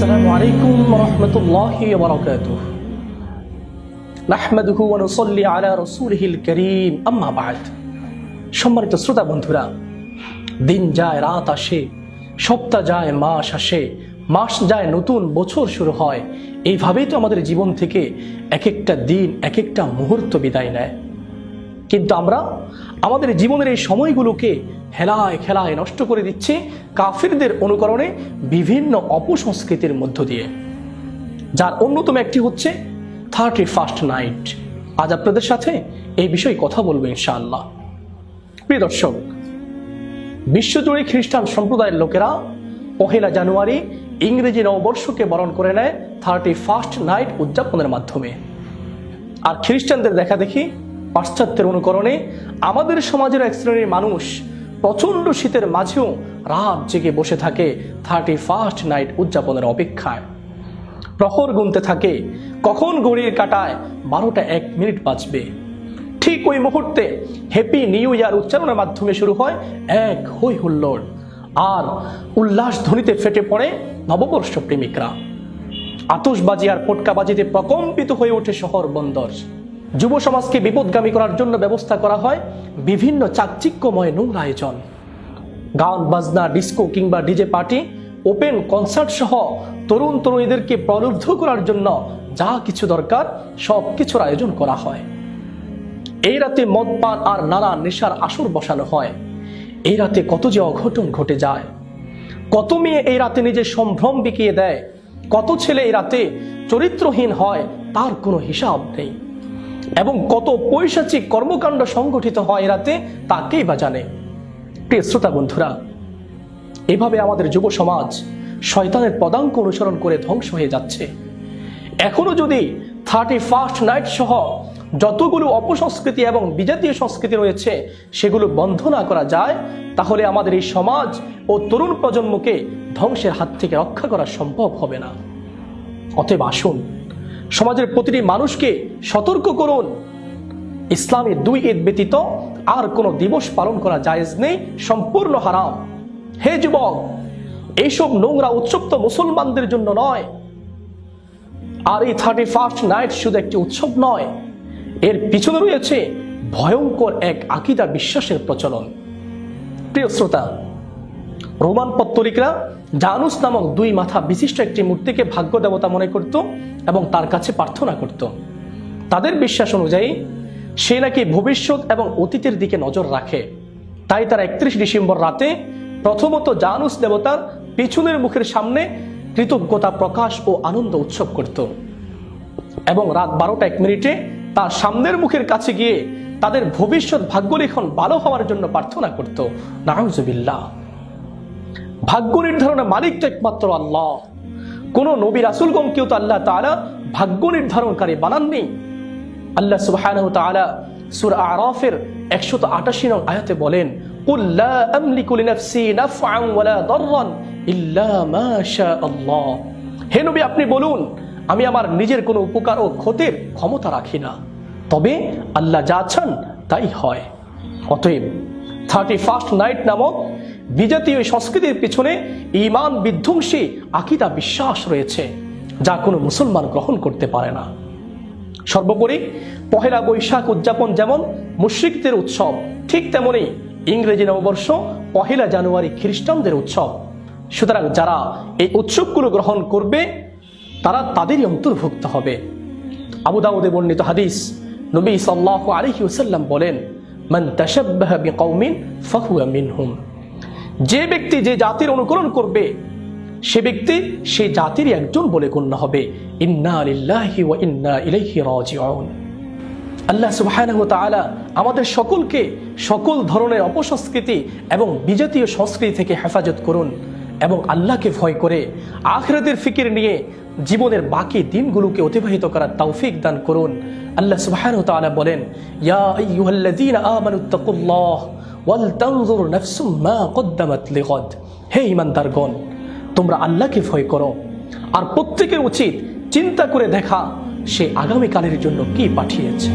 আসসালামু আলাইকুম ওয়া রাহমাতুল্লাহি ওয়া বারাকাতুহু নাহমাদুহু ওয়া নুসাল্লি আলা রাসূলিহিল কারীম আম্মা বা'দ। সম্মানিত শ্রোতা বন্ধুরা, দিন যায়, রাত আসে, সপ্তাহ যায়, মাস আসে, মাস যায়, নতুন বছর শুরু হয়। এইভাবেই তো আমাদের জীবন থেকে এক একটা দিন, এক একটা মুহূর্ত বিদায় নেয়। কিন্তু আমরা আমাদের জীবনের এই সময়গুলোকে হেলায় খেলায় নষ্ট করে দিচ্ছি কাফিরদের অনুকরণে বিভিন্ন অপসংস্কৃতির মধ্য দিয়ে, যার অন্যতম একটি হচ্ছে 31st নাইট। আজ আপনাদের সাথে এই বিষয়ে কথা বলবো ইনশাআল্লাহ। প্রিয় দর্শক, বিশ্বজুড়ে খ্রিস্টান সম্প্রদায়ের লোকেরা 1 জানুয়ারি ইংরেজি নববর্ষকে বরণ করে নেয় 31st নাইট উদযাপনের মাধ্যমে। আর খ্রিস্টানদের দেখা দেখি পাশ্চাত্যের অনুকরণে আমাদের সমাজের এক শ্রেণীর মানুষ প্রচন্ড শীতের মাঝেও রাত জেগে বসে থাকে 31st নাইট উদযাপনের অপেক্ষায়। প্রহর গুনতে থাকে কখন ঘড়ির কাঁটায় 12টা 1 মিনিট বাজবে। ঠিক ওই মুহূর্তে হ্যাপি নিউ ইয়ার উচ্চারণের মাধ্যমে শুরু হয় এক হই হুল্লোড়, আর উল্লাস ধ্বনিতে ফেটে পড়ে নববর্ষ প্রেমিকরা। আতশবাজি আর পটকাবাজিতে প্রকম্পিত হয়ে ওঠে শহর বন্দর। যুব সমাজকে বিপদগামী করার জন্য ব্যবস্থা করা হয় বিভিন্ন চাকচিক্যময় নোংরা আয়োজন। গান বাজনা, ডিস্কো কিংবা ডিজে পার্টি, ওপেন কনসার্ট সহ তরুণ তরুণীদেরকে প্রলুব্ধ করার জন্য যা কিছু দরকার সব কিছুর আয়োজন করা হয়। এই রাতে মদ পান আর নানা নেশার আসর বসানো হয়। এই রাতে কত যে অঘটন ঘটে যায়, কত মেয়ে এই রাতে নিজের সম্ভ্রম বিকিয়ে দেয়, কত ছেলে এই রাতে চরিত্রহীন হয় তার কোনো হিসাব নেই, এবং কত পৈশাচিক কর্মকাণ্ড সংগঠিত হয় রাতে তাকেই বা জানে। প্রিয় শ্রোতা বন্ধুরা, এভাবে আমাদের যুব সমাজ শয়তানের পদাঙ্ক অনুসরণ করে ধ্বংস হয়ে যাচ্ছে। এখনো যদি 31st নাইট সহ যতগুলো অপসংস্কৃতি এবং বিজাতীয় সংস্কৃতি রয়েছে সেগুলো বন্ধ না করা যায়, তাহলে আমাদের এই সমাজ ও তরুণ প্রজন্মকে ধ্বংসের হাত থেকে রক্ষা করা সম্ভব হবে না। অতএব আসুন, সমাজের প্রতিটি মানুষকে সতর্ক করুন, ইসলামের 2 ঈদ ব্যতীত আর কোনো দিবস পালন করা জায়েজ নেই, সম্পূর্ণ হারাম। হে যুবক, এইসব নোংরা উৎসব তো মুসলমানদের জন্য নয়। আর এই 31st নাইট শুধু একটি উৎসব নয়, এর পিছনে রয়েছে ভয়ঙ্কর এক আকীদা বিশ্বাসের প্রচলন। প্রিয় শ্রোতা, রোমান পত্তলিকরা জানুস নামক 2 মাথা বিশিষ্ট একটি মূর্তিকে ভাগ্য দেবতা মনে করত এবং তার কাছে প্রার্থনা করত। তাদের বিশ্বাস অনুযায়ী সে নাকি ভবিষ্যৎ এবং অতীতের দিকে নজর রাখে। তাই তারা 31 ডিসেম্বর রাতে প্রথমত জানুস দেবতার পিছনের মুখের সামনে কৃতজ্ঞতা প্রকাশ ও আনন্দ উৎসব করত, এবং রাত 12টা 1 মিনিটে তার সামনের মুখের কাছে গিয়ে তাদের ভবিষ্যৎ ভাগ্যলিখন ভালো হওয়ার জন্য প্রার্থনা করত। নাউজুবিল্লাহ। ভাগ্য নির্ধারণের মালিক তো একমাত্র আল্লাহ। কোন নবী রাসূলগণকেও তো আল্লাহ তাআলা ভাগ্য নির্ধারণকারী বানাননি। আল্লাহ সুবহানাহু ওয়া তাআলা সূরা আরাফের 188 নং আয়াতে বলেন, কুল লা আমলিকু লিনাফসি নাফআন ওয়ালা দাররান ইল্লা মা শাআল্লাহ। হে নবী, আপনি বলুন, আমি আমার নিজের কোনো উপকার ও ক্ষতির ক্ষমতা রাখি না, তবে আল্লাহ যা চান তাই হয়। অতএব 31st নাইট নামক বিজাতীয় সংস্কৃতির পিছনে ঈমান বিধ্বংসী আকীদা বিশ্বাস রয়েছে, যা কোনো মুসলমান গ্রহণ করতে পারে না। সর্বোপরি 1 বৈশাখ উদযাপন যেমন মুশরিকদের উৎসব, ঠিক তেমনি ইংরেজি নববর্ষ 1 জানুয়ারি খ্রিস্টানদের উৎসব। সুতরাং যারা এই উৎসবগুলো গ্রহণ করবে তারা তাদেরই অন্তর্ভুক্ত হবে। আবু দাউদে বর্ণিত হাদিস, নবী সাল্লাল্লাহু আলাইহি ওয়াসাল্লাম বলেন, মান তাশাব্বাহা বিকওমিন ফাহুয়া মিনহুম। যে ব্যক্তি যে জাতির অনুকরণ করবে সে ব্যক্তি সেই জাতিরই একজন বলে গণ্য হবে। ইন্না লিল্লাহি ওয়া ইন্না ইলাইহি রাজিউন। আল্লাহ সুবহানাহু ওয়া তাআলা আমাদের সকলকে সকল ধরনের অপসংস্কৃতি এবং বিজাতীয় সংস্কৃতি থেকে হেফাজত করুন, এবং আল্লাহকে ভয় করে আখিরাতের ফিকির নিয়ে জীবনের বাকি দিনগুলোকে অতিবাহিত করার তৌফিক দান করুন। আল্লাহ সুবহানাহু ওয়া তাআলা বলেন, ইয়া আইয়ুহাল্লাযীনা আমানুত্তাকুল্লাহ ওয়াল তানজুর নাফসুম মা কদ্দামাত লিগাদ। হে ঈমানদারগণ, তোমরা আল্লাহকে ভয় করো, আর প্রত্যেকের উচিত চিন্তা করে দেখা সে আগামীকালের জন্য কি পাঠিয়েছে।